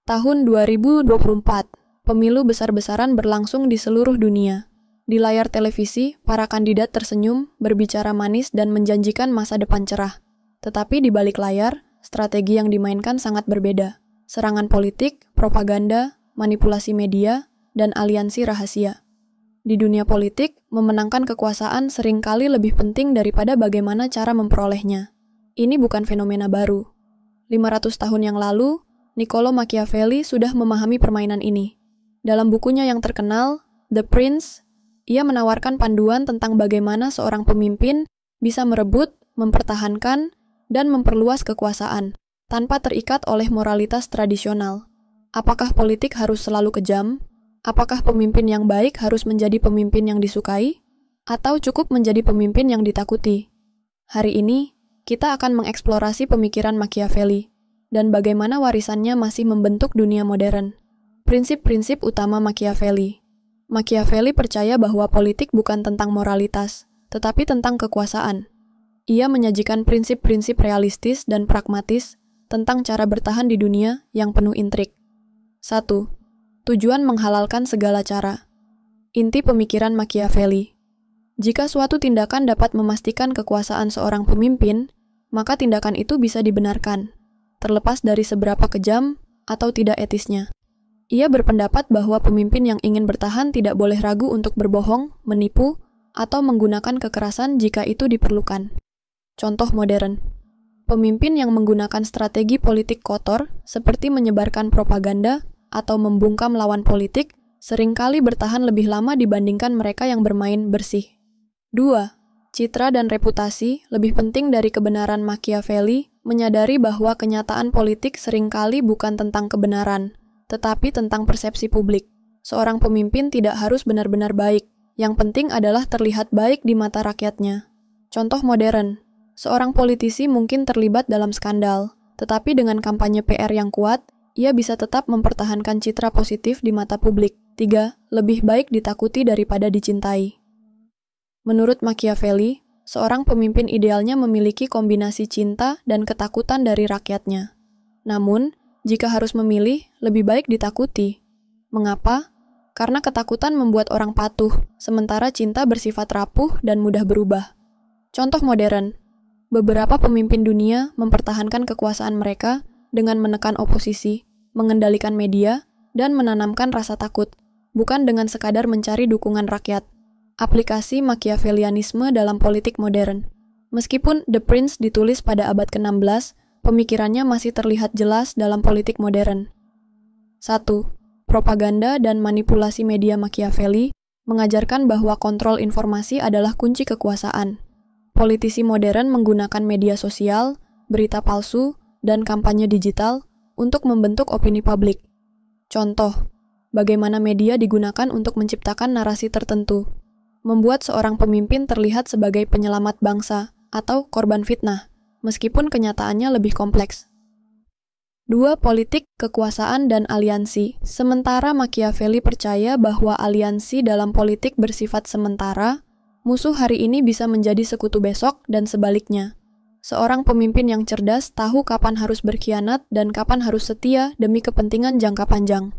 Tahun 2024, pemilu besar-besaran berlangsung di seluruh dunia. Di layar televisi, para kandidat tersenyum, berbicara manis, dan menjanjikan masa depan cerah. Tetapi di balik layar, strategi yang dimainkan sangat berbeda. Serangan politik, propaganda, manipulasi media, dan aliansi rahasia. Di dunia politik, memenangkan kekuasaan seringkali lebih penting daripada bagaimana cara memperolehnya. Ini bukan fenomena baru. 500 tahun yang lalu, Niccolo Machiavelli sudah memahami permainan ini. Dalam bukunya yang terkenal, The Prince, ia menawarkan panduan tentang bagaimana seorang pemimpin bisa merebut, mempertahankan, dan memperluas kekuasaan, tanpa terikat oleh moralitas tradisional. Apakah politik harus selalu kejam? Apakah pemimpin yang baik harus menjadi pemimpin yang disukai? Atau cukup menjadi pemimpin yang ditakuti? Hari ini, kita akan mengeksplorasi pemikiran Machiavelli dan bagaimana warisannya masih membentuk dunia modern. Prinsip-prinsip utama Machiavelli. Machiavelli percaya bahwa politik bukan tentang moralitas, tetapi tentang kekuasaan. Ia menyajikan prinsip-prinsip realistis dan pragmatis tentang cara bertahan di dunia yang penuh intrik. 1. Tujuan menghalalkan segala cara. Inti pemikiran Machiavelli. Jika suatu tindakan dapat memastikan kekuasaan seorang pemimpin, maka tindakan itu bisa dibenarkan, terlepas dari seberapa kejam atau tidak etisnya. Ia berpendapat bahwa pemimpin yang ingin bertahan tidak boleh ragu untuk berbohong, menipu, atau menggunakan kekerasan jika itu diperlukan. Contoh modern. Pemimpin yang menggunakan strategi politik kotor, seperti menyebarkan propaganda atau membungkam lawan politik, seringkali bertahan lebih lama dibandingkan mereka yang bermain bersih. 2. Citra dan reputasi lebih penting dari kebenaran. Machiavelli menyadari bahwa kenyataan politik seringkali bukan tentang kebenaran, tetapi tentang persepsi publik. Seorang pemimpin tidak harus benar-benar baik, yang penting adalah terlihat baik di mata rakyatnya. Contoh modern, seorang politisi mungkin terlibat dalam skandal, tetapi dengan kampanye PR yang kuat, ia bisa tetap mempertahankan citra positif di mata publik. 3. Lebih baik ditakuti daripada dicintai. Menurut Machiavelli, seorang pemimpin idealnya memiliki kombinasi cinta dan ketakutan dari rakyatnya. Namun, jika harus memilih, lebih baik ditakuti. Mengapa? Karena ketakutan membuat orang patuh, sementara cinta bersifat rapuh dan mudah berubah. Contoh modern, beberapa pemimpin dunia mempertahankan kekuasaan mereka dengan menekan oposisi, mengendalikan media, dan menanamkan rasa takut, bukan dengan sekadar mencari dukungan rakyat. Aplikasi Machiavellianisme dalam politik modern. Meskipun The Prince ditulis pada abad ke-16, pemikirannya masih terlihat jelas dalam politik modern. 1. Propaganda dan manipulasi media. Machiavelli mengajarkan bahwa kontrol informasi adalah kunci kekuasaan. Politisi modern menggunakan media sosial, berita palsu, dan kampanye digital untuk membentuk opini publik. Contoh, bagaimana media digunakan untuk menciptakan narasi tertentu, membuat seorang pemimpin terlihat sebagai penyelamat bangsa atau korban fitnah, meskipun kenyataannya lebih kompleks. 2. Politik, kekuasaan, dan aliansi. Sementara Machiavelli percaya bahwa aliansi dalam politik bersifat sementara, musuh hari ini bisa menjadi sekutu besok dan sebaliknya. Seorang pemimpin yang cerdas tahu kapan harus berkhianat dan kapan harus setia demi kepentingan jangka panjang.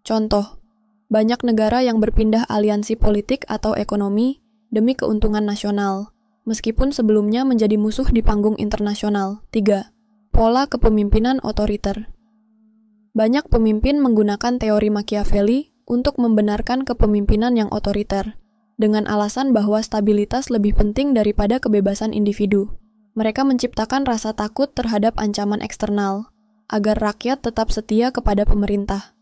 Contoh, banyak negara yang berpindah aliansi politik atau ekonomi demi keuntungan nasional, meskipun sebelumnya menjadi musuh di panggung internasional. 3. Pola kepemimpinan otoriter. Banyak pemimpin menggunakan teori Machiavelli untuk membenarkan kepemimpinan yang otoriter, dengan alasan bahwa stabilitas lebih penting daripada kebebasan individu. Mereka menciptakan rasa takut terhadap ancaman eksternal, agar rakyat tetap setia kepada pemerintah.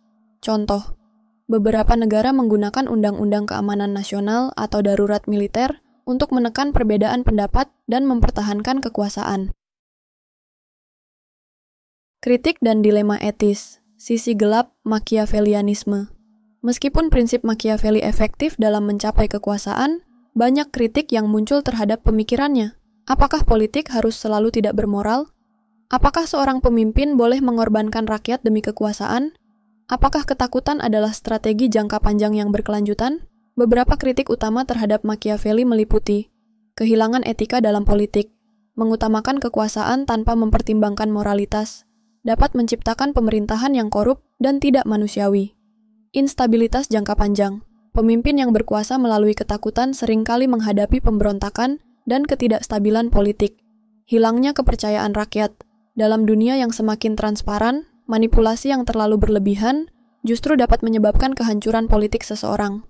Contoh, beberapa negara menggunakan undang-undang keamanan nasional atau darurat militer untuk menekan perbedaan pendapat dan mempertahankan kekuasaan. Kritik dan dilema etis, sisi gelap Machiavellianisme. Meskipun prinsip Machiavelli efektif dalam mencapai kekuasaan, banyak kritik yang muncul terhadap pemikirannya. Apakah politik harus selalu tidak bermoral? Apakah seorang pemimpin boleh mengorbankan rakyat demi kekuasaan? Apakah ketakutan adalah strategi jangka panjang yang berkelanjutan? Beberapa kritik utama terhadap Machiavelli meliputi kehilangan etika dalam politik, mengutamakan kekuasaan tanpa mempertimbangkan moralitas, dapat menciptakan pemerintahan yang korup dan tidak manusiawi. Instabilitas jangka panjang. Pemimpin yang berkuasa melalui ketakutan seringkali menghadapi pemberontakan dan ketidakstabilan politik. Hilangnya kepercayaan rakyat. Dalam dunia yang semakin transparan, manipulasi yang terlalu berlebihan justru dapat menyebabkan kehancuran politik seseorang.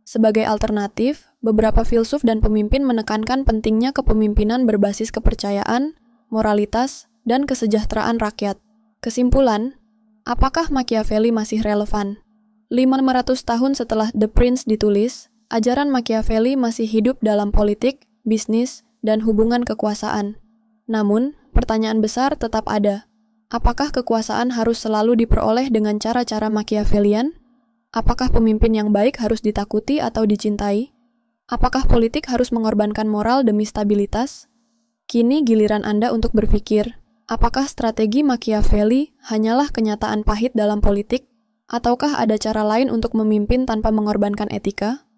Sebagai alternatif, beberapa filsuf dan pemimpin menekankan pentingnya kepemimpinan berbasis kepercayaan, moralitas, dan kesejahteraan rakyat. Kesimpulan, apakah Machiavelli masih relevan? 500 tahun setelah The Prince ditulis, ajaran Machiavelli masih hidup dalam politik, bisnis, dan hubungan kekuasaan. Namun, pertanyaan besar tetap ada. Apakah kekuasaan harus selalu diperoleh dengan cara-cara Machiavellian? Apakah pemimpin yang baik harus ditakuti atau dicintai? Apakah politik harus mengorbankan moral demi stabilitas? Kini giliran Anda untuk berpikir, apakah strategi Machiavelli hanyalah kenyataan pahit dalam politik? Ataukah ada cara lain untuk memimpin tanpa mengorbankan etika?